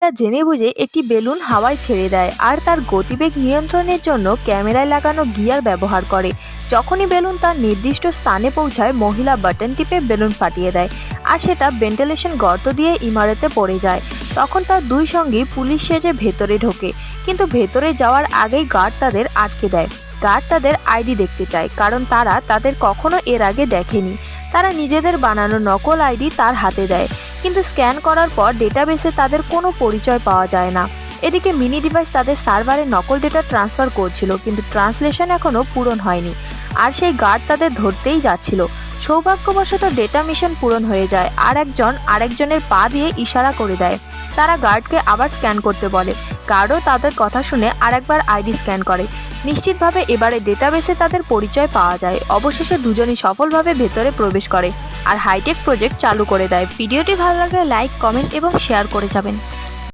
তা জেনে বুঝে একটি বেলুন হাওয়ায় ছেড়ে দেয় আর তার গতিবেগ নিয়ন্ত্রণের জন্য ক্যামেরায় লাগানো গিয়ার ব্যবহার করে। যখনই বেলুন তার নির্দিষ্ট স্থানে পৌঁছায়, মহিলা বাটন টিপে বেলুন ফাটিয়ে দেয় আর সেটা ভেন্টিলেশন গর্ত দিয়ে ইমারতে পড়ে যায়। তখন তার দুই সঙ্গী পুলিশ সেজে ভেতরে ঢোকে, কিন্তু ভেতরে যাওয়ার আগেই গার্ড তাদের আটকে দেয়। গার্ড তাদের আইডি দেখতে চায়, কারণ তারা তাদের কখনো এর আগে দেখেনি। তারা নিজেদের বানানো নকল আইডি তার হাতে দেয়, কিন্তু স্ক্যান করার পর ডেটাবেসে তাদের কোনো পরিচয় পাওয়া যায় না। এদিকে মিনি ডিভাইস তাদের সার্ভারে নকল ডেটা ট্রান্সফার করছিল, কিন্তু ট্রান্সলেশন এখনও পূরণ হয়নি আর সেই গার্ড তাদের ধরতেই যাচ্ছিল। সৌভাগ্যবশত ডেটা মিশন পূরণ হয়ে যায় আর একজন আরেকজনের পা দিয়ে ইশারা করে দেয়। তারা গার্ডকে আবার স্ক্যান করতে বলে। গার্ডও তাদের কথা শুনে আরেকবার আইডি স্ক্যান করে। নিশ্চিতভাবে এবারে ডেটাবেসে তাদের পরিচয় পাওয়া যায়। অবশেষে দুজনই সফলভাবে ভেতরে প্রবেশ করে আর হাইটেক প্রজেক্ট চালু করে দেয়। ভিডিওটি ভালো লাগলে লাইক, কমেন্ট এবং শেয়ার করে যাবেন।